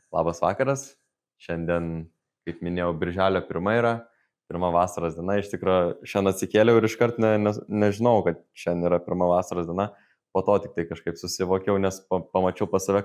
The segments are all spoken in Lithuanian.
Labas vakaras. Šiandien, kaip minėjau, birželio 1 yra, pirma vasaros diena. Iš tikrųjų, šiandien atsikėliau ir iškart nežinau, kad šiandien yra pirma vasaros diena. Po to tik tai kažkaip susivokiau, nes pamačiau pas save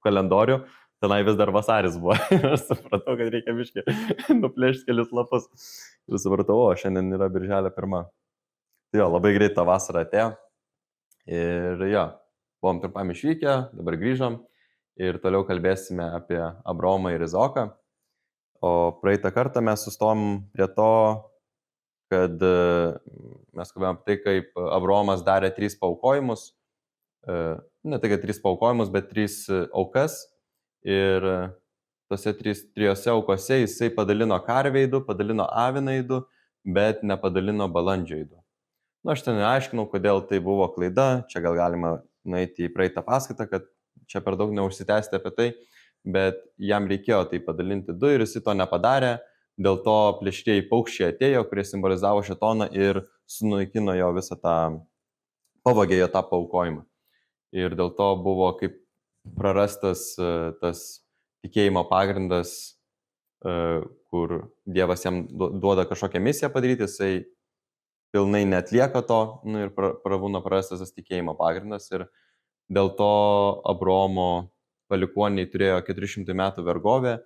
kalendorių, tenai vis dar vasaris buvo. Ir aš supratau, kad reikia biškai nuplėšti kelius lapus. Ir supratau, o šiandien yra birželio 1. Tai jo, labai greit ta vasara atėjo. Ir jo, buvom pirmam išvykę, dabar grįžom. Ir toliau kalbėsime apie Abraomą ir Izaoką. O praeitą kartą mes sustom prie to, kad mes kalbėjome apie tai, kaip Abraomas darė 3 paaukojimus. Ne tai, kad 3 paaukojimus, bet 3 aukas. Ir tose 3 aukose jisai padalino karveidų, padalino avinaidų, bet nepadalino balandžioidų. Aš ten neaiškinau, kodėl tai buvo klaida. Čia gal galima nueiti į praeitą paskaitą, kad čia per daug neužsitęsti apie tai, bet jam reikėjo tai padalinti 2 ir jis to nepadarė, dėl to plėšrieji paukščiai atėjo, kurie simbolizavo šėtoną ir sunaikino jo visą tą, pavogė jo tą paaukojimą. Ir dėl to buvo kaip prarastas tas tikėjimo pagrindas, kur Dievas jam duoda kažkokią misiją padaryti, jisai pilnai netlieka to, ir pravūna prarastas tas tikėjimo pagrindas. Ir dėl to Abraomo palikuoniai turėjo 400 metų vergovę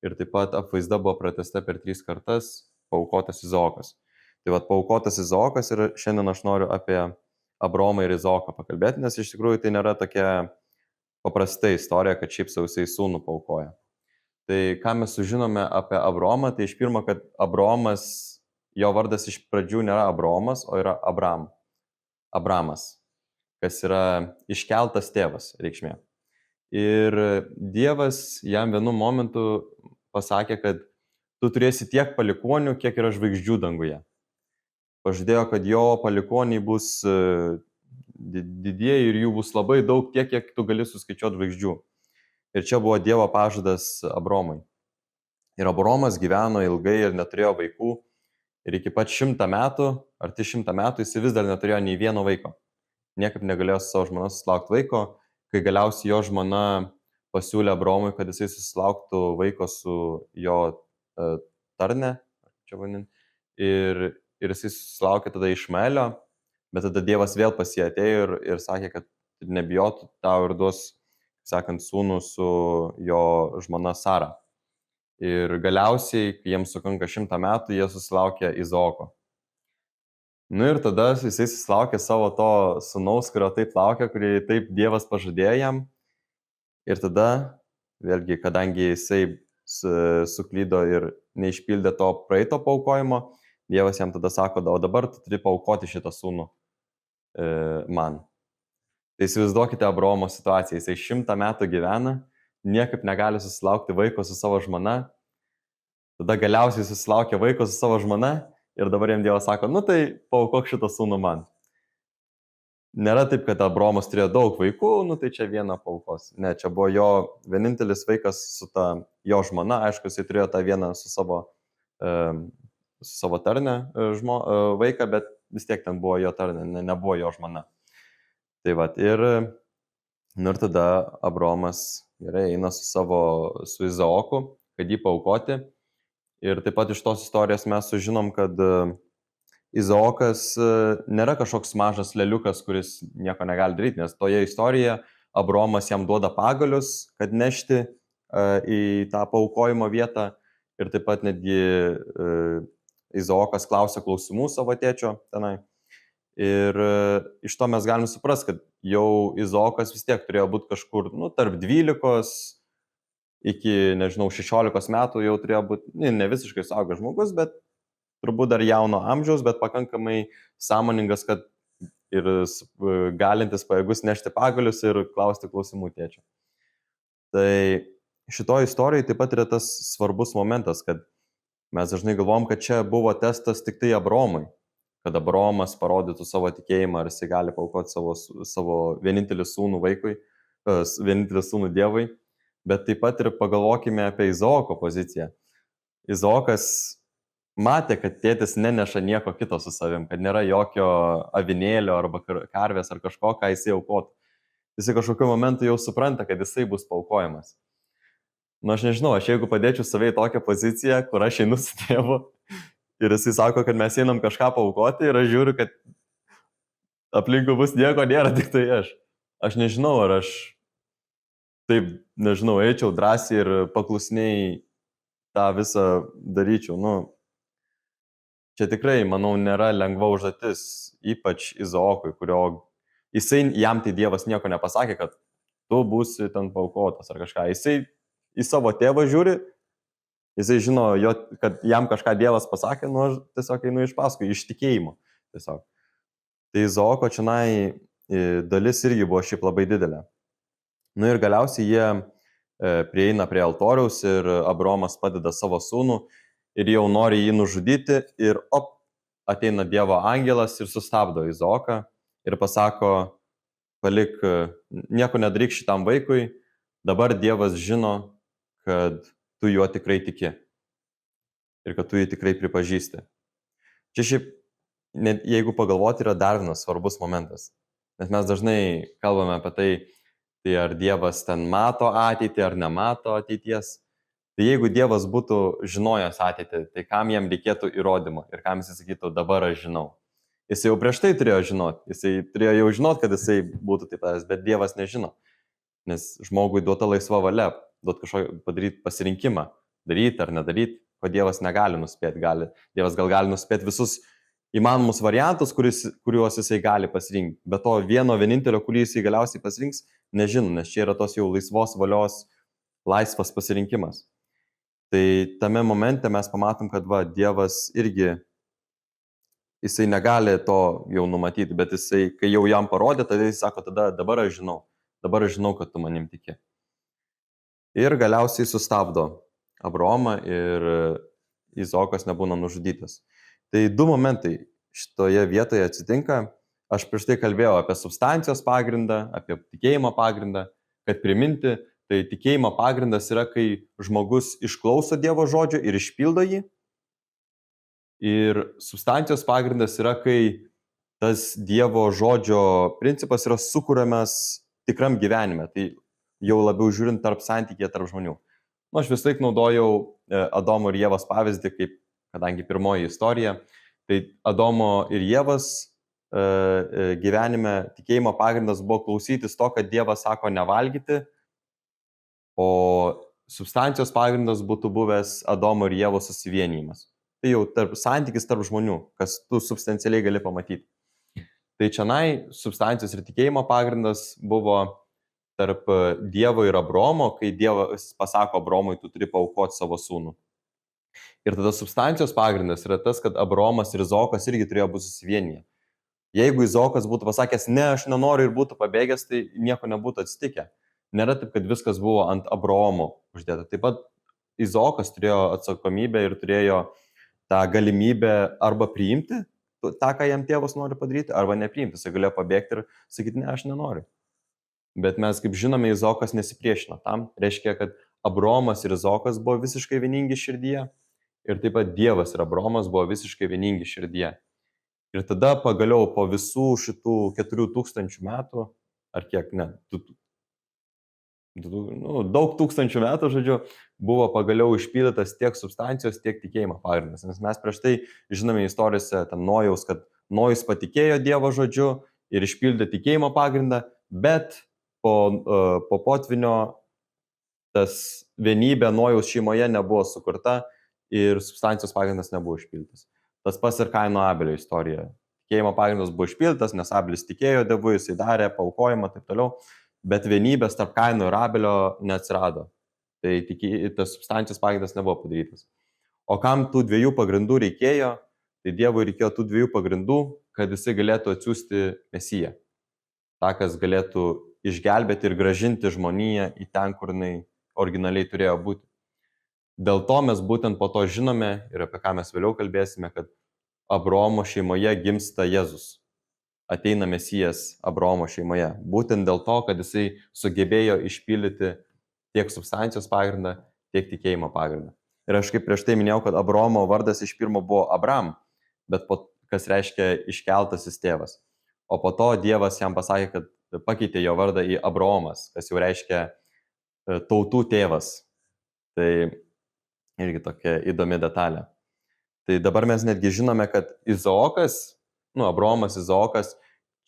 ir taip pat apvaizda buvo pratęsta per 3 kartas, paaukotas Izaokas. Tai vat paaukotas Izaokas ir šiandien aš noriu apie Abraomą ir Izaoką pakalbėti, nes iš tikrųjų tai nėra tokia paprasta istorija, kad šiaip sausai sūnų paaukoja. Tai ką mes sužinome apie Abraomą, tai iš pirmo, kad Abraomas, jo vardas iš pradžių nėra Abraomas, o yra Abramas, kas yra iškeltas tėvas reikšmė. Ir Dievas jam vienu momentu pasakė, kad tu turėsi tiek palikuonių, kiek yra žvaigždžių danguje. Pažadėjo, kad jo palikuoniai bus didieji ir jų bus labai daug, tiek, kiek tu gali suskaičiuoti žvaigždžių. Ir čia buvo Dievo pažadas Abromui. Ir Abromas gyveno ilgai ir neturėjo vaikų. Ir iki pat 100 metų, arti 100 metų, jis vis dar neturėjo nei vieno vaiko. Niekaip negalėjo su savo žmona susilaukti vaiko, kai galiausiai jo žmona pasiūlė Abromui, kad jisai susilauktų vaiko su jo tarne, čia vadin, ir jisai susilaukė tada Išmaelio, bet tada Dievas vėl pas jį atėjo ir sakė, kad nebijotų, tau ir duos, sakant, sūnų su jo žmona Sara. Ir galiausiai, kai jiems sukanka 100 metų, jie susilaukė Izaoko. Ir tada jisai susilaukė savo to sūnaus, kurio taip laukia, kurį taip Dievas pažadėjo jam. Ir tada, vėlgi, kadangi jisai suklydo ir neišpildė to praeito paaukojimo, Dievas jam tada sako, o dabar tu turi paaukoti šitą sūnų man. Tai įsivaizduokite Abraomo situaciją, jisai 100 metų gyvena, niekaip negali susilaukti vaiko su savo žmona, tada galiausiai susilaukė vaiko su savo žmona ir dabar jam Dievas sako, tai paaukok šitą sūnų man. Nėra taip, kad Abraomas turėjo daug vaikų, tai čia vieną paaukos. Ne, čia buvo jo vienintelis vaikas su ta jo žmona, aišku, jisai turėjo tą vieną su savo tarne vaiką, bet vis tiek ten buvo jo tarne, nebuvo jo žmona. Tai vat, ir tada Abraomas gerai eina su Izaoku, kad jį paaukoti. Ir taip pat iš tos istorijos mes sužinom, kad Izaokas nėra kažkoks mažas leliukas, kuris nieko negali daryti, nes toje istorijoje Abraomas jam duoda pagalius, kad nešti į tą paaukojimo vietą. Ir taip pat netgi Izaokas klausia klausimų savo tėčio tenai. Ir iš to mes galim suprasti, kad jau Izaokas vis tiek turėjo būti kažkur tarp 12 iki, 16 metų jau turėjo būti, ne visiškai suaugęs žmogus, bet turbūt dar jauno amžiaus, bet pakankamai sąmoningas, kad ir galintis pajėgus nešti pagalius ir klausti klausimų tėčio. Tai šitoje istorijoje taip pat yra tas svarbus momentas, kad mes dažnai galvom, kad čia buvo testas tik tai Abraomui, kad Abraomas parodytų savo tikėjimą, ar jisai gali paaukoti savo vienintelį sūnų vaikui, vienintelį sūnų Dievui, bet taip pat ir pagalvokime apie Izaoko poziciją. Izaokas matė, kad tėtis neneša nieko kito su savim, kad nėra jokio avinėlio arba karvės ar kažko, ką jisai aukotų. Jisai kažkokiu momentu jau supranta, kad jisai bus paaukojamas. Nu, aš nežinau, aš jeigu padėčiau save į tokią poziciją, kur aš einu su tėvu ir jisai sako, kad mes einam kažką paaukoti ir aš žiūriu, kad aplinkui bus nieko nėra, tik tai aš. Aš nežinau, ar aš taip, nežinau, eičiau drąsiai ir paklusniai tą visą daryčiau. Nu, čia tikrai, manau, nėra lengva užduotis, ypač Izaokui, jam tai Dievas nieko nepasakė, kad tu būsi ten paaukotas ar kažką. Jisai į savo tėvą žiūri, jisai žino, kad jam kažką Dievas pasakė, nu aš tiesiog einu iš paskui, iš tikėjimo. Tiesiog. Tai Izaoko čionai dalis irgi buvo šiaip labai didelė. Nu ir galiausiai jie prieina prie altoriaus ir Abraomas padeda savo sūnų ir jau nori jį nužudyti ir ateina Dievo angelas ir sustabdo Izaoką ir pasako, palik, nieko nedaryk šitam vaikui, dabar Dievas žino, kad tu juo tikrai tiki ir kad tu jį tikrai pripažįsti. Čia šiaip, jeigu pagalvoti, yra dar vienas svarbus momentas, nes mes dažnai kalbame apie tai ar Dievas ten mato ateitį ar nemato ateities. Tai jeigu Dievas būtų žinojęs ateitį, tai kam jam reikėtų įrodymo ir kam jis sakytų, dabar aš žinau. Jis jau prieš tai turėjo žinoti, jisai turėjo jau žinoti, kad jisai būtų taip pat, bet Dievas nežino. Nes žmogui duota laisva valia, duot kažkokį padaryti pasirinkimą, daryti ar nedaryti, ko Dievas negali nuspėti. Dievas gali nuspėti visus įmanomus variantus, kuriuos jisai gali pasirinkti. Bet to vienintelio, kurį jisai galiausiai pasirinks, nežino, nes čia yra tos jau laisvos valios, laisvas pasirinkimas. Tai tame momente mes pamatom, kad Dievas irgi, jisai negali to jau numatyti, bet jisai, kai jau jam parodė, tada jis sako, dabar aš žinau, kad tu manim tiki. Ir galiausiai sustabdo Abraomą ir Izaokas nebūna nužudytas. Tai du momentai šitoje vietoje atsitinka. Aš prieš tai kalbėjau apie substancijos pagrindą, apie tikėjimo pagrindą, kad priminti, tai tikėjimo pagrindas yra, kai žmogus išklauso Dievo žodžio ir išpildo jį. Ir substancijos pagrindas yra, kai tas Dievo žodžio principas yra sukūriamas tikram gyvenime. Tai jau labiau žiūrint santykyje tarp žmonių. Nu, aš vis laik naudojau Adomo ir Ievos pavyzdį, kadangi pirmoji istorija. Tai Adomo ir Ievos gyvenime tikėjimo pagrindas buvo klausytis to, kad Dievas sako nevalgyti, o substancijos pagrindas būtų buvęs Adomo ir Ievos susivienijimas. Tai jau santykis tarp žmonių, kas tu substancialiai gali pamatyti. Tai čionai substancijos ir tikėjimo pagrindas buvo tarp Dievo ir Abraomo, kai Dievas pasako Abraomui, tu turi paaukoti savo sūnų. Ir tada substancijos pagrindas yra tas, kad Abraomas ir Izaokas irgi turėjo būti susivienyje. Jeigu Izaokas būtų pasakęs, ne, aš nenoriu ir būtų pabėgęs, tai nieko nebūtų atsitikę. Nėra taip, kad viskas buvo ant Abraomo uždėta. Taip pat Izaokas turėjo atsakomybę ir turėjo tą galimybę arba priimti tą, ką jam tėvas nori padaryti, arba nepriimti. Jis galėjo pabėgti ir sakyti, ne, aš nenoriu. Bet mes, kaip žinome, Izaokas nesipriešino tam. Reiškia, kad Abraomas ir Izaokas buvo visiškai vieningi širdyje. Ir taip pat Dievas ir Abraomas buvo visiškai vieningi širdyje. Ir tada pagaliau po visų šitų 4000 metų, ar kiek, ne, daug tūkstančių metų, žodžiu, buvo pagaliau išpildytas tiek substancijos, tiek tikėjimo pagrindas. Nes mes prieš tai žinome istorijose ten Nojaus, kad Nojus patikėjo Dievo žodžiu ir išpildė tikėjimo pagrindą, bet po potvinio tas vienybė Nojaus šeimoje nebuvo sukurta ir substancijos pagrindas nebuvo išpildytas. Tas pas ir Kaino Abelio istorija. Tikėjimo pagrindas buvo išpildytas, nes Abelis tikėjo Dievu, jisai darė paaukojimą ir taip toliau, bet vienybės tarp Kaino ir Abelio neatsirado. Tai tas substancijos pagrindas nebuvo padarytas. O kam tų dviejų pagrindų reikėjo? Tai Dievui reikėjo tų dviejų pagrindų, kad jisai galėtų atsiųsti Mesiją. Ta, kas galėtų išgelbėti ir gražinti žmoniją į ten, kur jinai originaliai turėjo būti. Dėl to mes būtent po to žinome ir apie ką mes vėliau kalbėsime, kad Abraomo šeimoje gimsta Jėzus. Ateina Mesijas Abraomo šeimoje. Būtent dėl to, kad jisai sugebėjo išpildyti tiek substancijos pagrindą, tiek tikėjimo pagrindą. Ir aš kaip prieš tai minėjau, kad Abraomo vardas iš pirmo buvo Abram, bet kas reiškia iškeltasis tėvas. O po to Dievas jam pasakė, kad pakeitė jo vardą į Abraomas, kas jau reiškia tautų tėvas. Tai irgi tokia įdomi detalė. Tai dabar mes netgi žinome, kad Izaokas, Abraomas, Izaokas,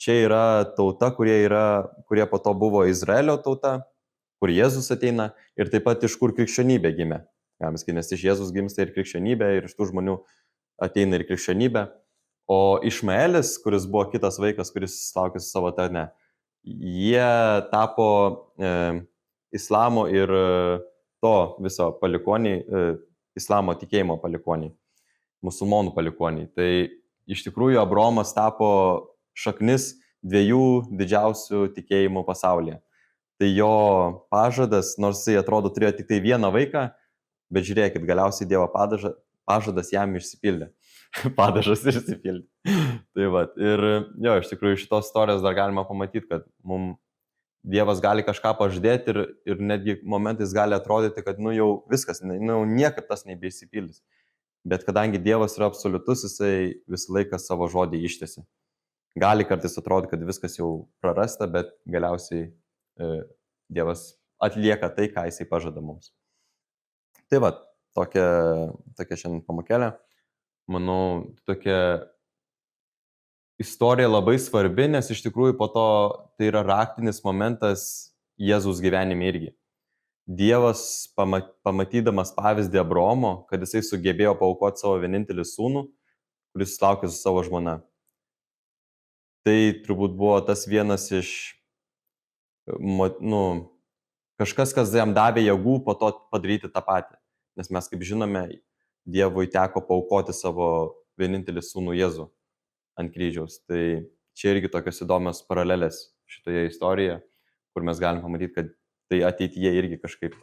čia yra tauta, kurie po to buvo Izraelio tauta, kur Jėzus ateina ir taip pat iš kur krikščionybė gimė. Galima sakyti, nes iš Jėzus gimsta ir krikščionybė, ir iš tų žmonių ateina ir krikščionybė. O Išmaelis, kuris buvo kitas vaikas, kuris laukė su savo tarne, jie tapo islamo ir to viso palikoniai, islamo tikėjimo palikoniai, musulmonų palikoniai. Tai iš tikrųjų Abraomas tapo šaknis dviejų didžiausių tikėjimų pasaulyje. Tai jo pažadas, nors jis atrodo turėjo tik tai vieną vaiką, bet žiūrėkit, galiausiai Dievo pažadas jam išsipildė. Padažas išsipildė. Tai va, ir jo, iš tikrųjų iš šitos istorijos dar galima pamatyti, kad mums Dievas gali kažką pažadėti ir netgi momentais gali atrodyti, kad jau viskas, niekad tas nebeišsipildys. Bet kadangi Dievas yra absoliutus, jisai visą laiką savo žodį ištesi. Gali kartais atrodyti, kad viskas jau prarasta, bet galiausiai Dievas atlieka tai, ką jisai pažada mums. Tai va, tokia šiandien pamokėlė. Manau, tokia istorija labai svarbi, nes iš tikrųjų po to tai yra raktinis momentas Jėzaus gyvenime irgi. Dievas, pamatydamas pavyzdį Abraomo, kad jisai sugebėjo paaukoti savo vienintelį sūnų, kuris laukė su savo žmona. Tai turbūt buvo tas vienas iš, kažkas, kas jam davė jėgų po to padaryti tą patį. Nes mes, kaip žinome, Dievui teko paaukoti savo vienintelį sūnų Jėzų ant kryžiaus. Tai čia irgi tokios įdomios paralelės šitoje istorijoje, kur mes galim pamatyti, kad tai ateityje irgi kažkaip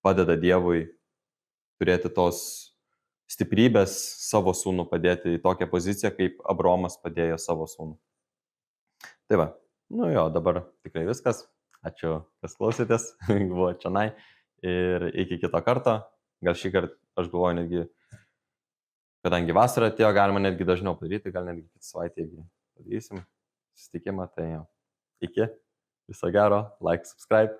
padeda Dievui turėti tos stiprybės savo sūnų padėti į tokią poziciją, kaip Abraomas padėjo savo sūnų. Tai va, dabar tikrai viskas. Ačiū, kas klausėtės, buvo čionai ir iki kito karto. Gal šį kartą aš galvoju netgi, kadangi vasara atėjo, galima netgi dažniau padaryti, gal netgi kitą savaitę irgi padarysim susitikimą. Tai iki, viso gero, like, subscribe.